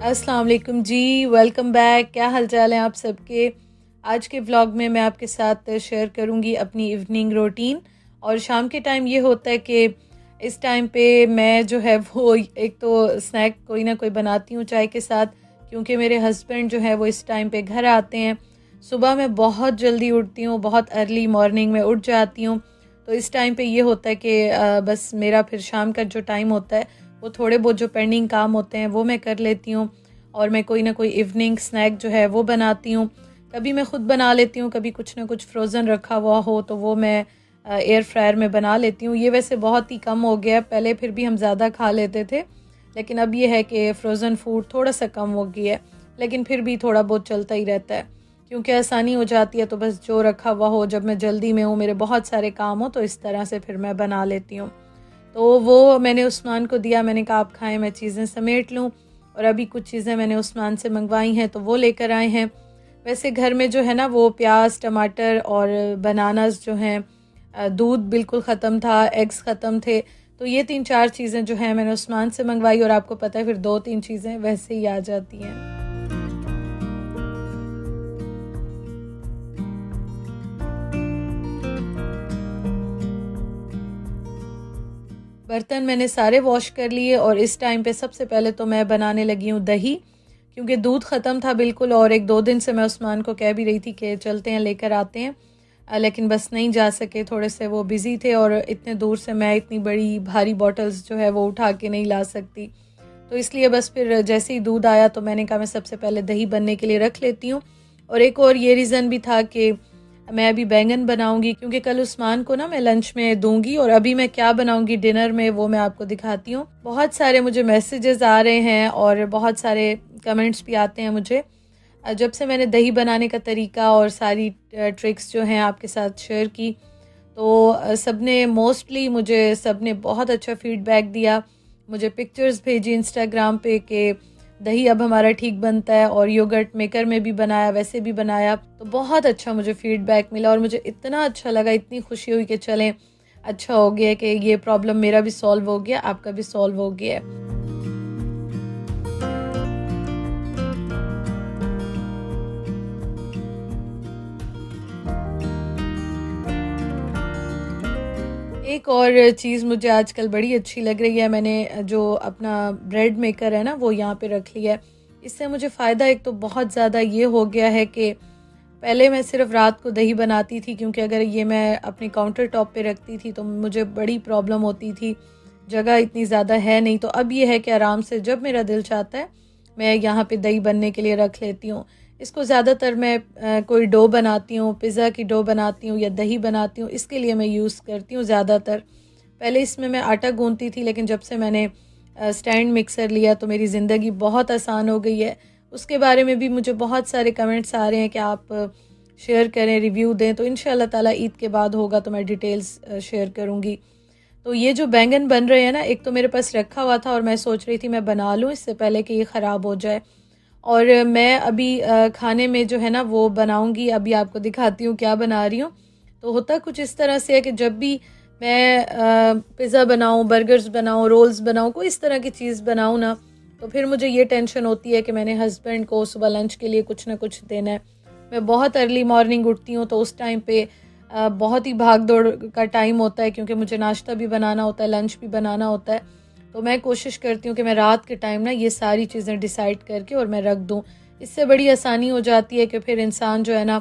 अस्सलाम वालेकुम जी, welcome back. क्या हाल चाल है आप सबके। आज के व्लॉग में मैं आपके साथ शेयर करूंगी अपनी इवनिंग रूटीन। और शाम के टाइम ये होता है कि इस टाइम पे मैं जो है वो एक तो स्नैक कोई ना कोई बनाती हूँ चाय के साथ, क्योंकि मेरे हस्बैंड जो है वो इस टाइम पे घर आते हैं। सुबह मैं बहुत जल्दी उठती हूँ, बहुत अर्ली मॉर्निंग में उठ जाती हूँ। तो इस टाइम पे ये होता है कि बस मेरा फिर शाम का जो टाइम होता है वो थोड़े बहुत जो पेंडिंग काम होते हैं वो मैं कर लेती हूँ। और मैं कोई ना कोई इवनिंग स्नैक जो है वो बनाती हूँ। कभी मैं ख़ुद बना लेती हूँ, कभी कुछ ना कुछ फ्रोज़न रखा हुआ हो तो वो मैं एयर फ्रायर में बना लेती हूँ। ये वैसे बहुत ही कम हो गया है, पहले फिर भी हम ज़्यादा खा लेते थे, लेकिन अब ये है कि फ्रोज़न फूड थोड़ा सा कम हो गया है, लेकिन फिर भी थोड़ा बहुत चलता ही रहता है क्योंकि आसानी हो जाती है। तो बस जो रखा हुआ हो, जब मैं जल्दी में हूँ, मेरे बहुत सारे काम हो, तो इस तरह से फिर मैं बना लेती हूँ। तो वो मैंने उस्मान को दिया, मैंने कहा आप खाएँ, मैं चीज़ें समेट लूँ। और अभी कुछ चीज़ें मैंने उस्मान से मंगवाई हैं तो वो लेकर आए हैं। वैसे घर में जो है ना वो प्याज, टमाटर और बनानास जो हैं, दूध बिल्कुल ख़त्म था, एग्स ख़त्म थे। तो ये 3-4 चीज़ें जो हैं मैंने उस्मान से मंगवाई, और आपको पता है फिर 2-3 चीज़ें वैसे ही आ जाती हैं। बर्तन मैंने सारे वॉश कर लिए और इस टाइम पे सबसे पहले तो मैं बनाने लगी हूँ दही, क्योंकि दूध ख़त्म था बिल्कुल। और 1-2 दिन से मैं उस्मान को कह भी रही थी कि चलते हैं लेकर आते हैं, लेकिन बस नहीं जा सके, थोड़े से वो बिज़ी थे और इतने दूर से मैं इतनी बड़ी भारी बॉटल्स जो है वो उठा के नहीं ला सकती। तो इसलिए बस फिर जैसे ही दूध आया तो मैंने कहा मैं सबसे पहले दही बनने के लिए रख लेती हूँ। और एक और ये रीज़न भी था कि मैं अभी बैंगन बनाऊंगी, क्योंकि कल उस्मान को ना मैं लंच में दूंगी। और अभी मैं क्या बनाऊंगी डिनर में वो मैं आपको दिखाती हूँ। बहुत सारे मुझे मैसेजेस आ रहे हैं और बहुत सारे कमेंट्स भी आते हैं मुझे, जब से मैंने दही बनाने का तरीका और सारी ट्रिक्स जो हैं आपके साथ शेयर की। तो सबने मोस्टली मुझे सबने बहुत अच्छा फीडबैक दिया, मुझे पिक्चर्स भेजी इंस्टाग्राम पे कि दही अब हमारा ठीक बनता है, और योगर्ट मेकर में भी बनाया, वैसे भी बनाया। तो बहुत अच्छा मुझे फीडबैक मिला और मुझे इतना अच्छा लगा, इतनी खुशी हुई कि चलें अच्छा हो गया कि ये प्रॉब्लम मेरा भी सॉल्व हो गया, आपका भी सॉल्व हो गया है। एक और चीज़ मुझे आजकल बड़ी अच्छी लग रही है, मैंने जो अपना ब्रेड मेकर है ना वो यहाँ पे रख लिया है। इससे मुझे फ़ायदा एक तो बहुत ज़्यादा ये हो गया है कि पहले मैं सिर्फ रात को दही बनाती थी, क्योंकि अगर ये मैं अपने काउंटर टॉप पे रखती थी तो मुझे बड़ी प्रॉब्लम होती थी, जगह इतनी ज़्यादा है नहीं। तो अब ये है कि आराम से जब मेरा दिल चाहता है मैं यहाँ पे दही बनने के लिए रख लेती हूँ। इसको ज़्यादातर मैं कोई डो बनाती हूँ, पिज़्ज़ा की डो बनाती हूँ या दही बनाती हूँ, इसके लिए मैं यूज़ करती हूँ ज़्यादातर। पहले इसमें मैं आटा गूँथती थी, लेकिन जब से मैंने स्टैंड मिक्सर लिया तो मेरी ज़िंदगी बहुत आसान हो गई है। उसके बारे में भी मुझे बहुत सारे कमेंट्स आ रहे हैं कि आप शेयर करें, रिव्यू दें। तो इंशाल्लाह ताला ईद के बाद होगा तो मैं डिटेल्स शेयर करूँगी। तो ये जो बैंगन बन रहे हैं ना, एक तो मेरे पास रखा हुआ था और मैं सोच रही थी मैं बना लूँ इससे पहले कि ये ख़राब हो जाए। और मैं अभी खाने में जो है ना वो बनाऊँगी, अभी आपको दिखाती हूँ क्या बना रही हूँ। तो होता कुछ इस तरह से है कि जब भी मैं पिज़्ज़ा बनाऊँ, बर्गर्स बनाऊँ, रोल्स बनाऊँ, कोई इस तरह की चीज़ बनाऊँ ना, तो फिर मुझे ये टेंशन होती है कि मैंने हस्बैंड को सुबह लंच के लिए कुछ ना कुछ देना है। मैं बहुत अर्ली मॉर्निंग उठती हूँ तो उस टाइम पे बहुत ही भाग दौड़ का टाइम होता है, क्योंकि मुझे नाश्ता भी बनाना होता है, लंच भी बनाना होता है। तो मैं कोशिश करती हूँ कि मैं रात के टाइम ना ये सारी चीज़ें डिसाइड करके और मैं रख दूँ। इससे बड़ी आसानी हो जाती है कि फिर इंसान जो है ना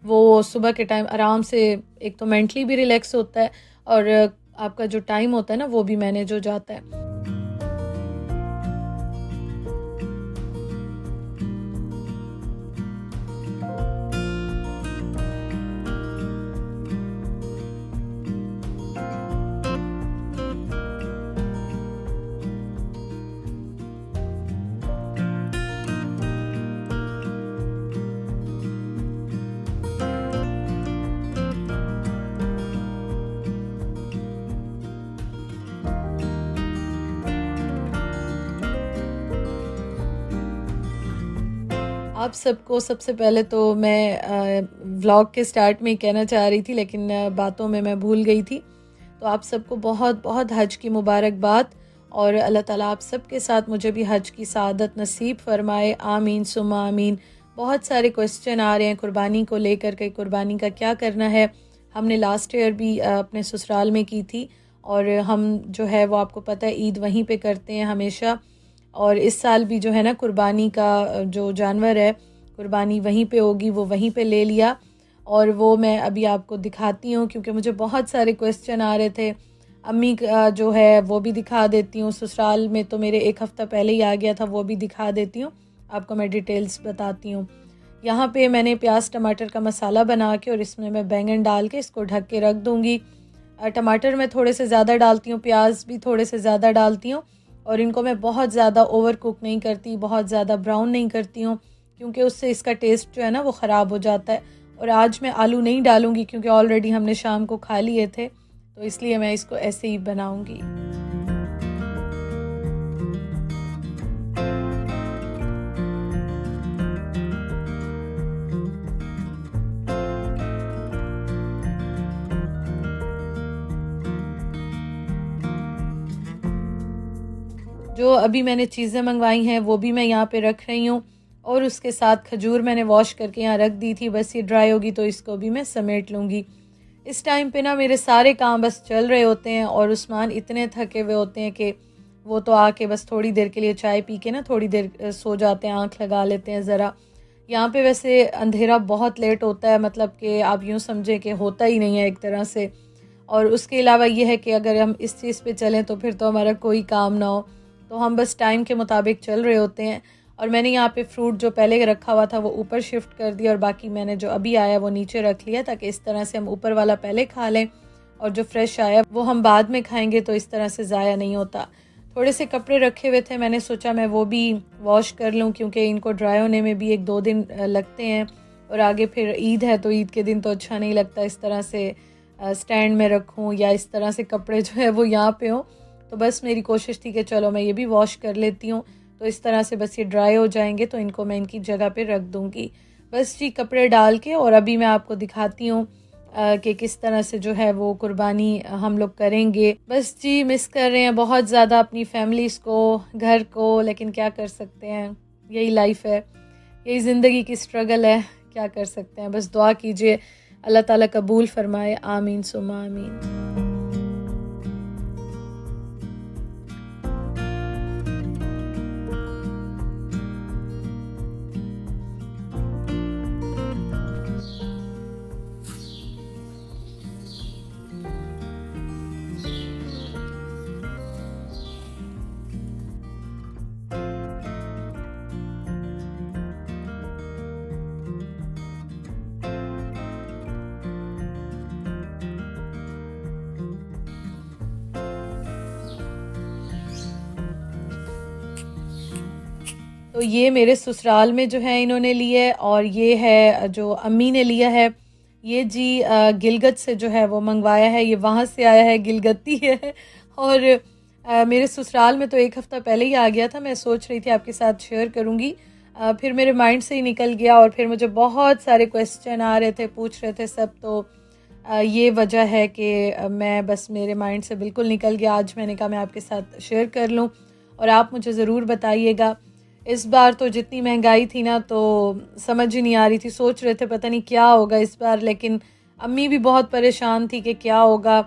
वो सुबह के टाइम आराम से, एक तो मेंटली भी रिलैक्स होता है और आपका जो टाइम होता है ना वो भी मैनेज हो जाता है। आप सबको सबसे पहले तो मैं व्लॉग के स्टार्ट में ही कहना चाह रही थी, लेकिन बातों में मैं भूल गई थी। तो आप सबको बहुत बहुत हज की मुबारकबाद। और अल्लाह ताला आप सबके साथ मुझे भी हज की सआदत नसीब फ़रमाए, आमीन सुम्मा आमीन। बहुत सारे क्वेश्चन आ रहे हैं कुर्बानी को लेकर के, कुर्बानी का क्या करना है। हमने लास्ट ईयर भी अपने ससुराल में की थी और हम जो है वो आपको पता है ईद वहीं पे करते हैं हमेशा। और इस साल भी जो है ना कुर्बानी का जो जानवर है कुर्बानी वहीं पे होगी, वो वहीं पे ले लिया। और वो मैं अभी आपको दिखाती हूँ क्योंकि मुझे बहुत सारे क्वेश्चन आ रहे थे। अम्मी का जो है वो भी दिखा देती हूँ, ससुराल में तो मेरे 1 हफ़्ता पहले ही आ गया था, वो भी दिखा देती हूँ आपको, मैं डिटेल्स बताती हूँ। यहाँ पे मैंने प्याज टमाटर का मसाला बना के और इसमें मैं बैंगन डाल के इसको ढक के रख दूँगी। टमाटर मैं थोड़े से ज़्यादा डालती हूँ, प्याज भी थोड़े से ज़्यादा डालती हूँ और इनको मैं बहुत ज़्यादा ओवर कुक नहीं करती, बहुत ज़्यादा ब्राउन नहीं करती हूँ क्योंकि उससे इसका टेस्ट जो है ना वो ख़राब हो जाता है। और आज मैं आलू नहीं डालूँगी क्योंकि ऑलरेडी हमने शाम को खा लिए थे, तो इसलिए मैं इसको ऐसे ही बनाऊँगी। जो अभी मैंने चीज़ें मंगवाई हैं वो भी मैं यहाँ पे रख रही हूँ और उसके साथ खजूर मैंने वॉश करके यहाँ रख दी थी, बस ये ड्राई होगी तो इसको भी मैं समेट लूँगी। इस टाइम पे ना मेरे सारे काम बस चल रहे होते हैं और उस्मान इतने थके हुए होते हैं कि वो तो आके बस थोड़ी देर के लिए चाय पी के ना थोड़ी देर सो जाते हैं, आँख लगा लेते हैं ज़रा। यहाँ पे वैसे अंधेरा बहुत लेट होता है, मतलब कि आप यूँ समझें कि होता ही नहीं है एक तरह से। और उसके अलावा ये है कि अगर हम इस चीज़ पे चलें तो फिर तो हमारा कोई काम ना हो, तो हम बस टाइम के मुताबिक चल रहे होते हैं। और मैंने यहाँ पे फ्रूट जो पहले रखा हुआ था वो ऊपर शिफ्ट कर दिया और बाकी मैंने जो अभी आया वो नीचे रख लिया, ताकि इस तरह से हम ऊपर वाला पहले खा लें और जो फ्रेश आया वो हम बाद में खाएंगे, तो इस तरह से ज़ाया नहीं होता। थोड़े से कपड़े रखे हुए थे, मैंने सोचा मैं वो भी वॉश कर लूँ क्योंकि इनको ड्राई होने में भी 1-2 दिन लगते हैं और आगे फिर ईद है तो ईद के दिन तो अच्छा नहीं लगता इस तरह से स्टैंड में रखूँ या इस तरह से कपड़े जो है वो यहाँ पे हों। तो बस मेरी कोशिश थी कि चलो मैं ये भी वॉश कर लेती हूँ, तो इस तरह से बस ये ड्राई हो जाएंगे तो इनको मैं इनकी जगह पे रख दूँगी। बस जी कपड़े डाल के और अभी मैं आपको दिखाती हूँ कि किस तरह से जो है वो कुर्बानी हम लोग करेंगे। बस जी मिस कर रहे हैं बहुत ज़्यादा अपनी फैमिलीज़ को, घर को, लेकिन क्या कर सकते हैं, यही लाइफ है, यही ज़िंदगी की स्ट्रगल है, क्या कर सकते हैं। बस दुआ कीजिए अल्लाह ताला कबूल फ़रमाए, आमीन सुम्मा आमीन। तो ये मेरे ससुराल में जो है इन्होंने लिया है और ये है जो अम्मी ने लिया है। ये जी गिलगत से जो है वो मंगवाया है, ये वहाँ से आया है, गिलगती है। और मेरे ससुराल में तो 1 हफ़्ता पहले ही आ गया था, मैं सोच रही थी आपके साथ शेयर करूँगी। फिर मेरे माइंड से ही निकल गया और फिर मुझे बहुत सारे क्वेश्चन आ रहे थे, पूछ रहे थे सब, तो ये वजह है कि मैं बस मेरे माइंड से बिल्कुल निकल गया। आज मैंने कहा मैं आपके साथ शेयर कर लूँ और आप मुझे ज़रूर बताइएगा। इस बार तो जितनी महंगाई थी ना तो समझ ही नहीं आ रही थी, सोच रहे थे पता नहीं क्या होगा इस बार, लेकिन अम्मी भी बहुत परेशान थी कि क्या होगा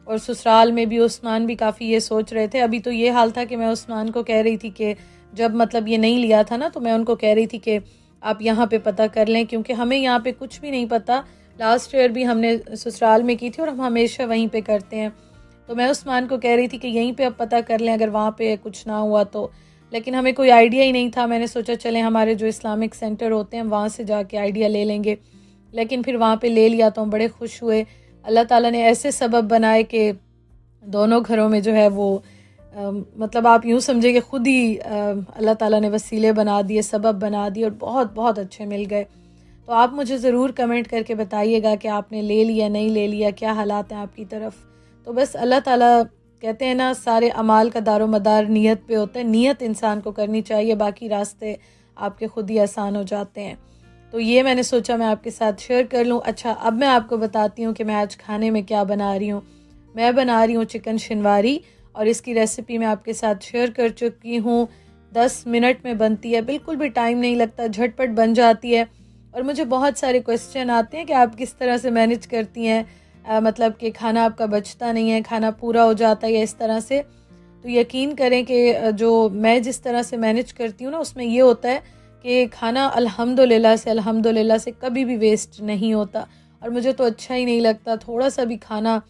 और ससुराल में भी उस्मान भी काफ़ी ये सोच रहे थे। अभी तो ये हाल था कि मैं उस्मान को कह रही थी कि जब मतलब ये नहीं लिया था ना तो मैं उनको कह रही थी कि आप यहाँ पे पता कर लें, क्योंकि हमें यहाँ पे कुछ भी नहीं पता। लास्ट ईयर भी हमने ससुराल में की थी और हम हमेशा वहीं पे करते हैं, तो मैं उस्मान को कह रही थी कि यहीं पे अब पता कर लें अगर वहाँ पे कुछ ना हुआ तो, लेकिन हमें कोई आइडिया ही नहीं था। मैंने सोचा चलें हमारे जो इस्लामिक सेंटर होते हैं वहाँ से जाके आइडिया ले लेंगे, लेकिन फिर वहाँ पे ले लिया तो हम बड़े खुश हुए। अल्लाह ताला ने ऐसे सबब बनाए कि दोनों घरों में जो है वो मतलब आप यूँ समझे कि खुद ही अल्लाह ताला ने वसीले बना दिए, सबब बना दिए और बहुत बहुत अच्छे मिल गए। तो आप मुझे ज़रूर कमेंट करके बताइएगा कि आपने ले लिया, नहीं ले लिया, क्या हालात हैं आपकी तरफ। तो बस अल्लाह ताला कहते हैं ना सारे अमाल का दारो मदार नीयत पे होता है, नीयत इंसान को करनी चाहिए, बाकी रास्ते आपके खुद ही आसान हो जाते हैं। तो ये मैंने सोचा मैं आपके साथ शेयर कर लूँ। अच्छा अब मैं आपको बताती हूँ कि मैं आज खाने में क्या बना रही हूँ। मैं बना रही हूँ चिकन शिनवारी और इसकी रेसिपी मैं आपके साथ शेयर कर चुकी हूँ। 10 मिनट में बनती है, बिल्कुल भी टाइम नहीं लगता, झटपट बन जाती है। और मुझे बहुत सारे क्वेश्चन आते हैं कि आप किस तरह से मैनेज करती हैं, मतलब कि खाना आपका बचता नहीं है, खाना पूरा हो जाता है या इस तरह से। तो यकीन करें कि जो मैं जिस तरह से मैनेज करती हूँ ना, उसमें ये होता है कि खाना अल्हम्दुलिल्लाह से कभी भी वेस्ट नहीं होता। और मुझे तो अच्छा ही नहीं लगता थोड़ा सा भी खाना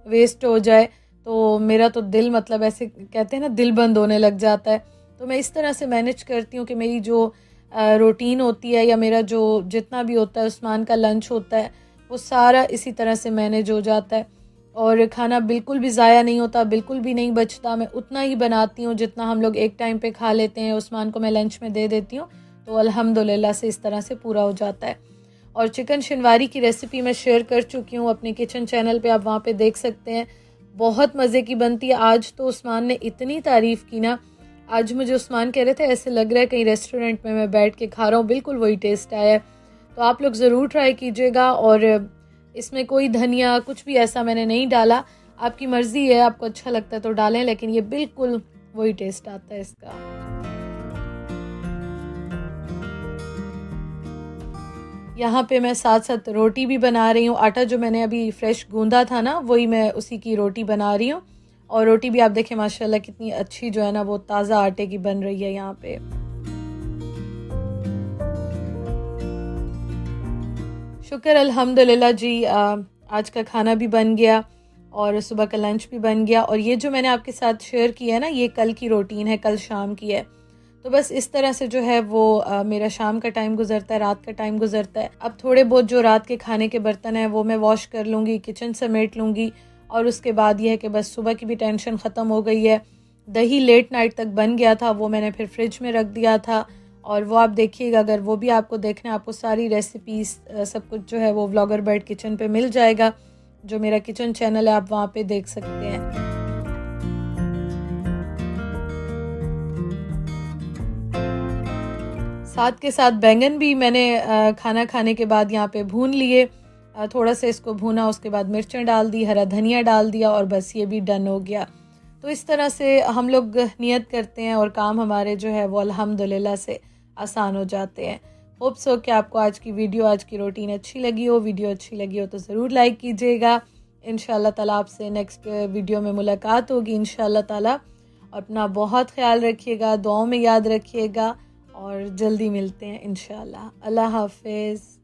वेस्ट हो जाए, तो मेरा तो दिल, मतलब ऐसे कहते हैं ना, दिल बंद होने लग जाता है। तो मैं इस तरह से मैनेज करती हूँ कि मेरी जो रूटीन होती है या मेरा जो जितना भी होता है, उस्मान का लंच होता है, वो सारा इसी तरह से मैनेज हो जाता है। और खाना बिल्कुल भी ज़ाया नहीं होता, बिल्कुल भी नहीं बचता। मैं उतना ही बनाती हूँ जितना हम लोग एक टाइम पे खा लेते हैं, उस्मान को मैं लंच में दे देती हूँ, तो अल्हम्दुलिल्लाह से इस तरह से पूरा हो जाता है। और चिकन शिनवारी की रेसिपी मैं शेयर कर चुकी हूँ अपने किचन चैनल पे, आप वहाँ पे देख सकते हैं। बहुत मज़े की बनती है। आज तो उस्मान ने इतनी तारीफ़ की ना, आज मुझे उस्मान कह रहे थे ऐसे लग रहा है कहीं रेस्टोरेंट में मैं बैठ के खा रहा हूँ, बिल्कुल वही टेस्ट आया है। तो आप लोग ज़रूर ट्राई कीजिएगा। और इसमें कोई धनिया कुछ भी ऐसा मैंने नहीं डाला, आपकी मर्ज़ी है, आपको अच्छा लगता है तो डालें, लेकिन ये बिल्कुल वही टेस्ट आता है इसका। यहाँ पे मैं साथ साथ रोटी भी बना रही हूँ। आटा जो मैंने अभी फ्रेश गूंदा था ना, वही मैं उसी की रोटी बना रही हूँ। और रोटी भी आप देखें माशाल्लाह कितनी अच्छी जो है ना, वो ताज़ा आटे की बन रही है यहाँ पे। शुक्र अल्हम्दुलिल्लाह जी, आज का खाना भी बन गया और सुबह का लंच भी बन गया। और ये जो मैंने आपके साथ शेयर किया है ना, ये कल की रूटीन है, कल शाम की है। तो बस इस तरह से जो है वो मेरा शाम का टाइम गुजरता है, रात का टाइम गुजरता है। अब थोड़े बहुत जो रात के खाने के बर्तन हैं वो मैं वॉश कर लूँगी, किचन समेट लूँगी। और उसके बाद ये है कि बस सुबह की भी टेंशन ख़त्म हो गई है। दही लेट नाइट तक बन गया था, वो मैंने फिर फ्रिज में रख दिया था। और वो आप देखिएगा, अगर वो भी आपको देखना है, आपको सारी रेसिपीज़ सब कुछ जो है वो व्लॉगर बैड किचन पे मिल जाएगा। जो मेरा किचन चैनल है, आप वहाँ पे देख सकते हैं। साथ के साथ बैंगन भी मैंने खाना खाने के बाद यहाँ पे भून लिए। थोड़ा सा इसको भूना, उसके बाद मिर्चें डाल दी, हरा धनिया डाल दिया और बस ये भी डन हो गया। तो इस तरह से हम लोग नियत करते हैं और काम हमारे जो है वो अल्हम्दुलिल्लाह से आसान हो जाते हैं। होप सो कि आपको आज की वीडियो, आज की रूटीन अच्छी लगी हो। वीडियो अच्छी लगी हो तो ज़रूर लाइक कीजिएगा। इंशाल्लाह ताला आपसे नेक्स्ट वीडियो में मुलाकात होगी इंशाल्लाह ताला। अपना बहुत ख्याल रखिएगा, दुआओं में याद रखिएगा और जल्दी मिलते हैं इंशाल्लाह। अल्लाह हाफ़िज़।